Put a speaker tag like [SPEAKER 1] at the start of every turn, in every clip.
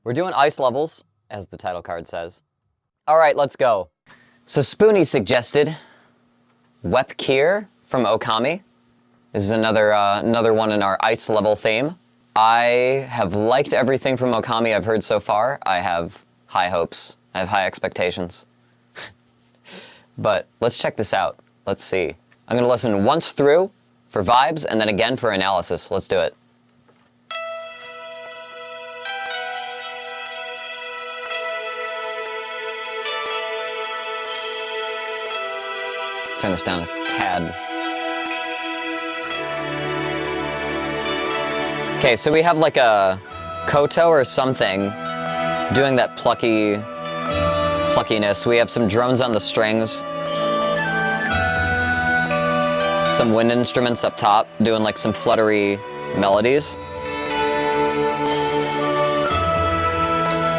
[SPEAKER 1] We're doing ice levels, as the title card says. All right, let's go. So Spoonie suggested Wep'Keer from Ōkami. This is another one in our ice level theme. I have liked everything from Ōkami I've heard so far. I have high hopes. I have high expectations. But let's check this out. Let's see. I'm gonna listen once through for vibes and then again for analysis. Let's do it. Turn this down a tad. Okay, so we have like a koto or something doing that pluckiness. We have some drones on the strings. Some wind instruments up top doing like some fluttery melodies.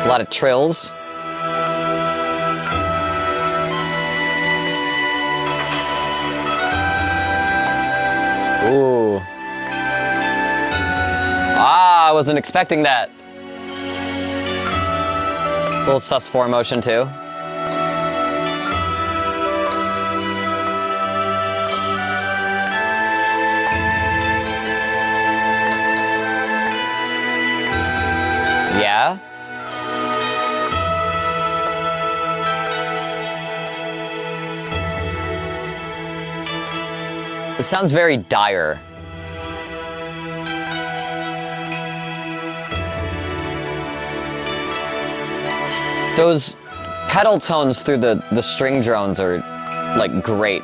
[SPEAKER 1] A lot of trills. Ooh. Ah, I wasn't expecting that. Little sus4 motion too. Yeah. It sounds very dire. Those pedal tones through the string drones are, like, great.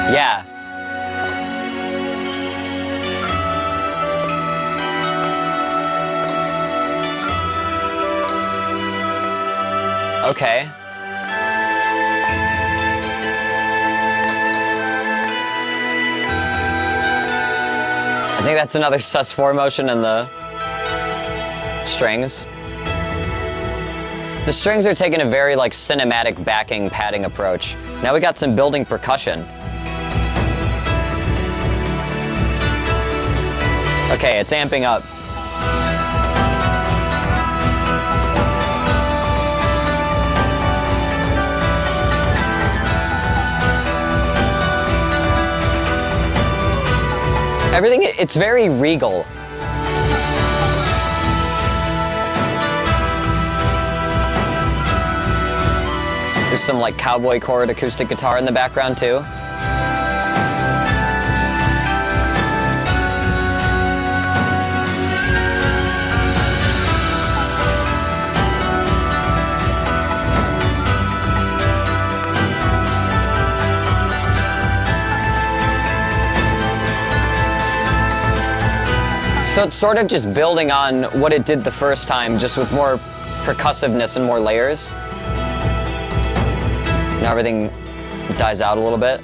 [SPEAKER 1] Yeah. Okay. I think that's another sus4 motion in the strings. The strings are taking a very like cinematic backing padding approach. Now we got some building percussion. Okay, it's amping up. Everything, it's very regal. There's some like cowboy chord acoustic guitar in the background too. So it's sort of just building on what it did the first time, just with more percussiveness and more layers. Now everything dies out a little bit.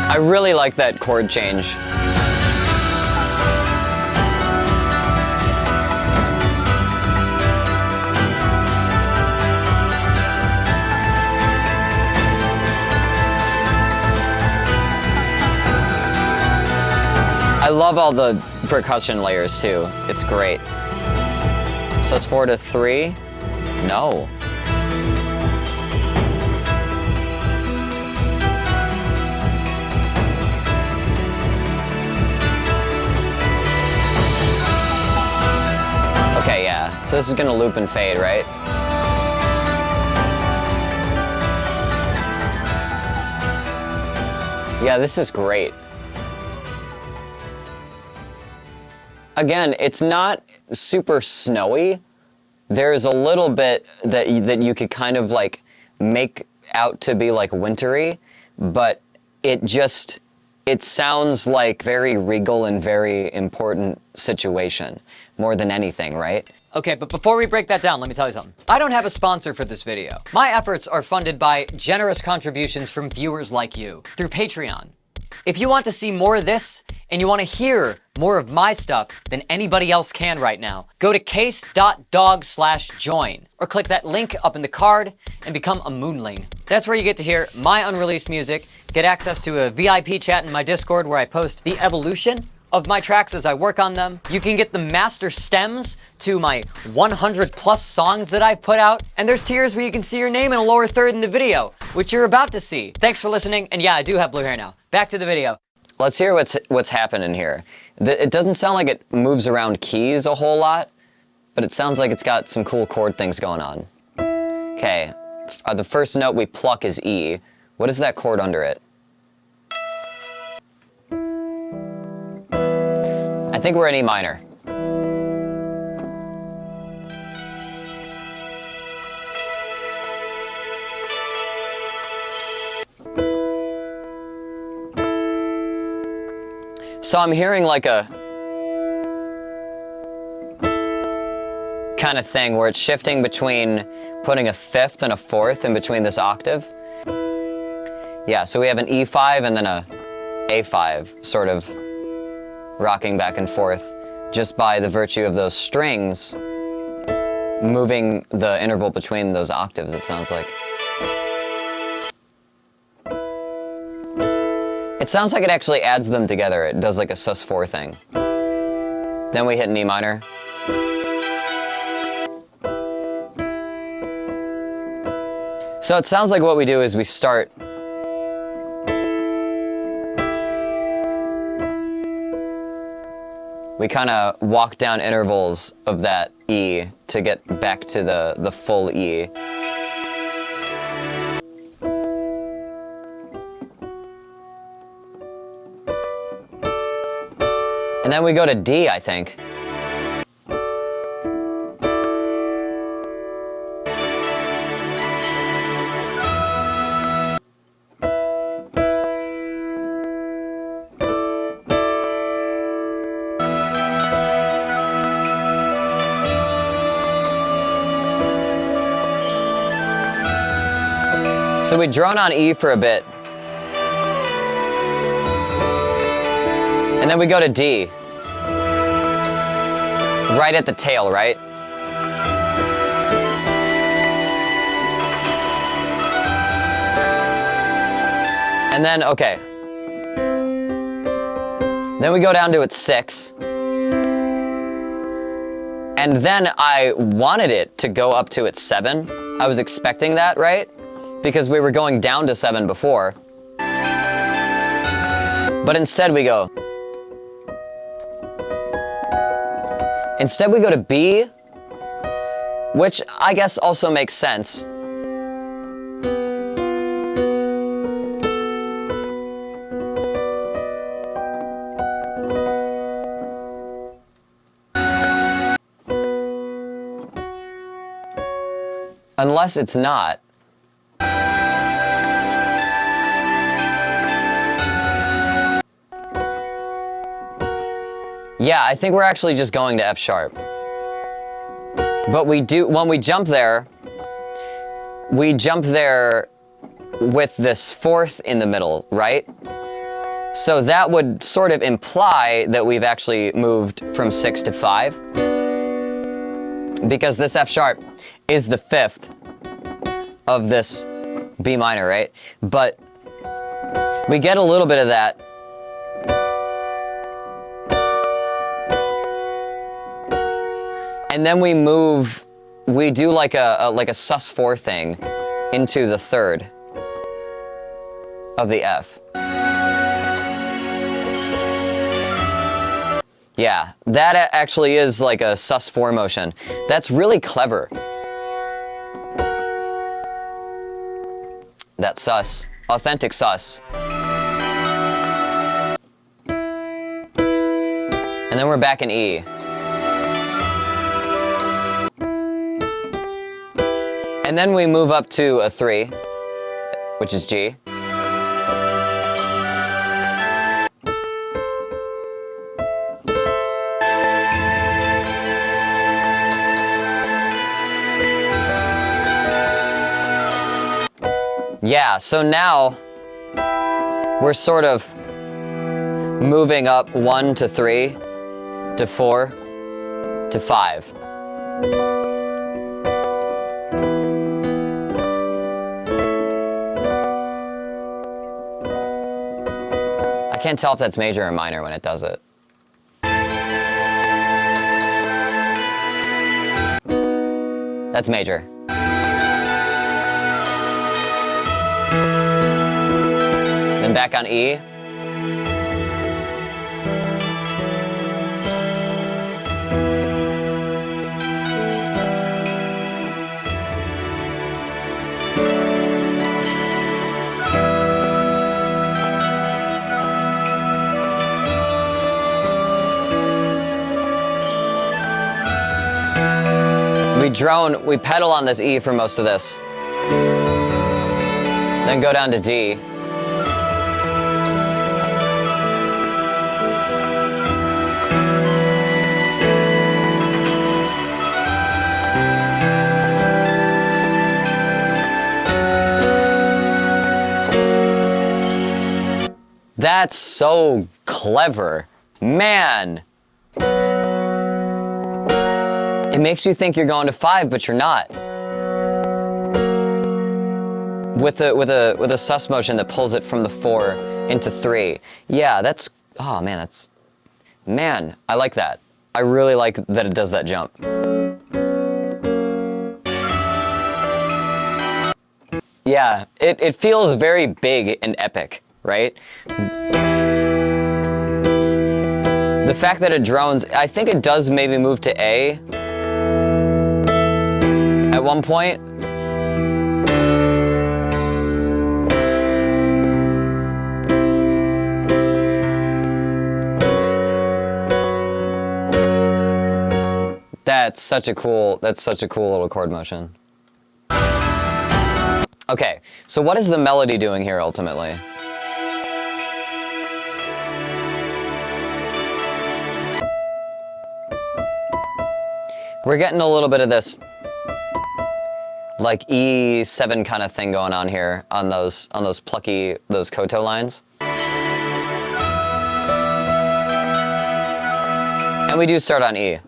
[SPEAKER 1] I really like that chord change. I love all the percussion layers too. It's great. sus4 to 3? No. So this is gonna loop and fade, right? Yeah, this is great. Again, it's not super snowy. There's a little bit that you could kind of like make out to be like wintry, but it sounds like very regal and very important situation, more than anything, right?
[SPEAKER 2] Okay, but before we break that down, let me tell you something. I don't have a sponsor for this video. My efforts are funded by generous contributions from viewers like you through Patreon. If you want to see more of this, and you want to hear more of my stuff than anybody else can right now, go to case.dog/join, or click that link up in the card and become a Moonling. That's where you get to hear my unreleased music, get access to a VIP chat in my Discord where I post the evolution of my tracks as I work on them. You can get the master stems to my 100+ songs that I've put out, and there's tiers where you can see your name in a lower third in the video, which you're about to see. Thanks for listening, and yeah, I do have blue hair now. Back to the video.
[SPEAKER 1] Let's hear what's happening here. It doesn't sound like it moves around keys a whole lot, but it sounds like it's got some cool chord things going on. Okay, the first note we pluck is E. What is that chord under it? I think we're in E minor. So I'm hearing like a kind of thing where it's shifting between putting a fifth and a fourth in between this octave. Yeah, so we have an E5 and then a A5 sort of rocking back and forth just by the virtue of those strings moving the interval between those octaves, it sounds like. It sounds like it actually adds them together. It does like a sus4 thing. Then we hit an E minor. So it sounds like what we do is we start we kind of walk down intervals of that E to get back to the full E. And then we go to D, I think. So we drone on E for a bit. And then we go to D. Right at the tail, right? And then, okay. Then we go down to its 6. And then I wanted it to go up to its 7. I was expecting that, right? Because we were going down to 7 before. But instead we go. Instead we go to B, which I guess also makes sense. Unless it's not. Yeah, I think we're actually just going to F sharp. But we do, when we jump there with this 4th in the middle, right? So that would sort of imply that we've actually moved from 6 to 5. Because this F sharp is the 5th of this B minor, right? But we get a little bit of that. And then we move, we do like a sus4 thing into the 3rd of the F. Yeah, that actually is like a sus4 motion. That's really clever. That's sus. Authentic sus. And then we're back in E. And then we move up to a 3, which is G. Yeah, so now we're sort of moving up 1 to 3 to 4 to 5. I can't tell if that's major or minor when it does it. That's major. Then back on E. We pedal on this E for most of this. Then go down to D. That's so clever. Man. It makes you think you're going to 5, but you're not. With a sus motion that pulls it from the 4 into 3. Yeah, that's, oh man, man, I like that. I really like that it does that jump. Yeah, it feels very big and epic, right? The fact that it drones, I think it does maybe move to A at one point. That's such a cool little chord motion. Okay, so what is the melody doing here ultimately? We're getting a little bit of this like E7 kind of thing going on here on those plucky, those koto lines. And we do start on E.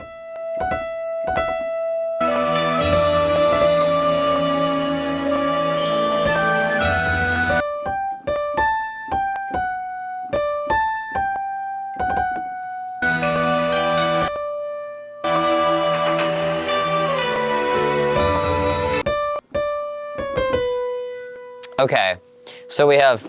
[SPEAKER 1] Okay, so we have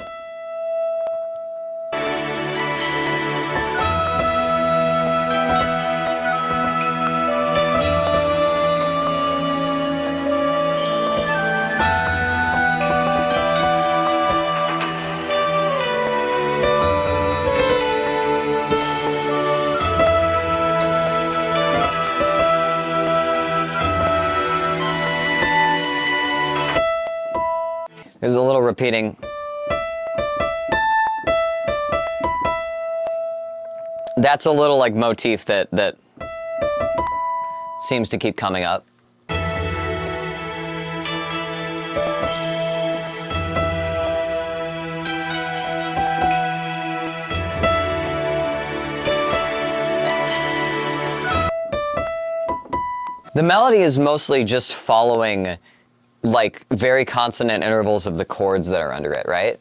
[SPEAKER 1] there's a little repeating. That's a little like motif that seems to keep coming up. The melody is mostly just following like very consonant intervals of the chords that are under it, right?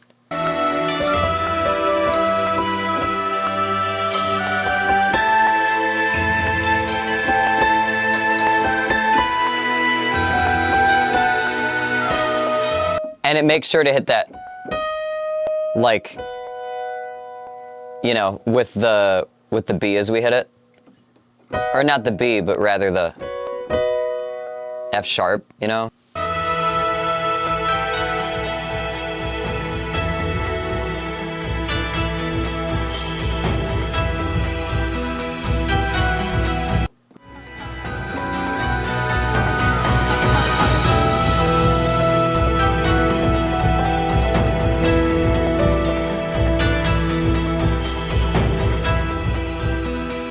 [SPEAKER 1] And it makes sure to hit that, like, you know, with the B as we hit it. or not the B, but rather the F sharp, you know?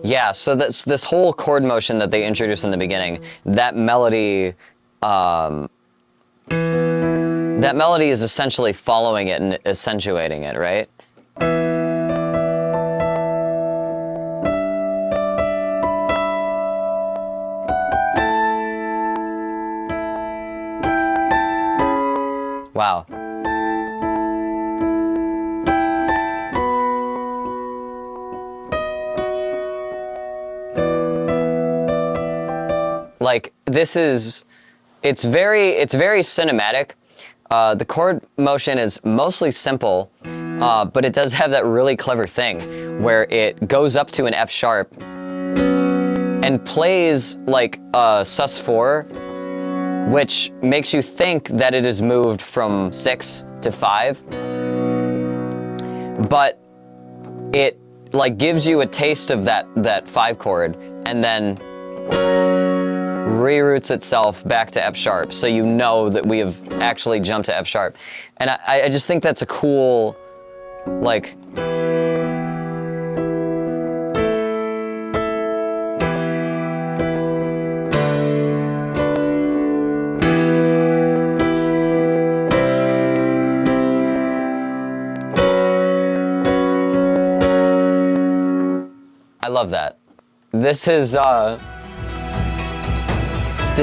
[SPEAKER 1] Yeah, so this whole chord motion that they introduced in the beginning, that melody is essentially following it and accentuating it, right? Wow. Like, it's very cinematic. The chord motion is mostly simple, but it does have that really clever thing where it goes up to an F sharp and plays like a sus4, which makes you think that it is moved from 6 to 5, but it like gives you a taste of that 5 chord and then reroutes itself back to F sharp, so you know that we have actually jumped to F sharp. And I just think that's a cool, like, I love that. This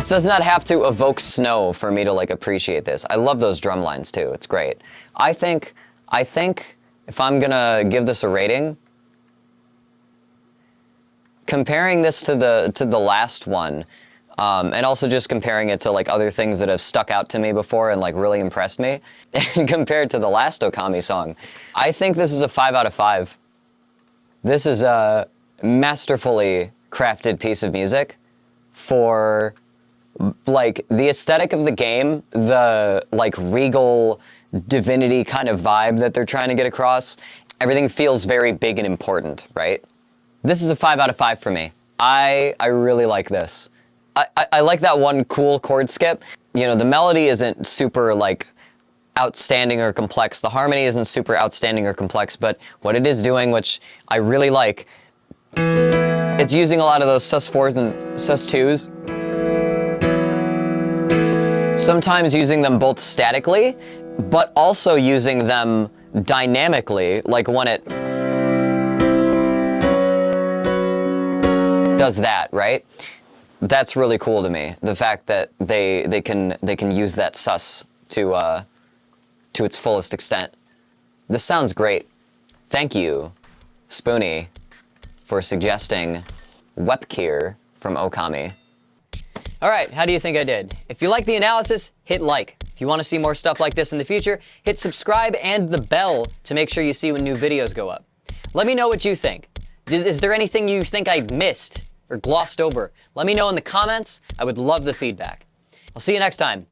[SPEAKER 1] does not have to evoke snow for me to like appreciate this. I love those drum lines too. It's great. I think if I'm gonna give this a rating, comparing this to the last one, and also just comparing it to like other things that have stuck out to me before and like really impressed me, and compared to the last Ōkami song, I think this is a 5 out of 5. This is a masterfully crafted piece of music for like the aesthetic of the game, the like regal divinity kind of vibe that they're trying to get across. Everything feels very big and important, right? This is a 5 out of 5 for me. I really like this. I like that one cool chord skip. You know, the melody isn't super like outstanding or complex. The harmony isn't super outstanding or complex, but what it is doing, which I really like, it's using a lot of those sus4s and sus2s. Sometimes using them both statically, but also using them dynamically, like when it does that, right? That's really cool to me. The fact that they can use that sus to its fullest extent. This sounds great. Thank you, Spoonie, for suggesting Wep'Keer from Ōkami. All right, how do you think I did? If you like the analysis, hit like. If you want to see more stuff like this in the future, hit subscribe and the bell to make sure you see when new videos go up. Let me know what you think. Is there anything you think I missed or glossed over? Let me know in the comments. I would love the feedback. I'll see you next time.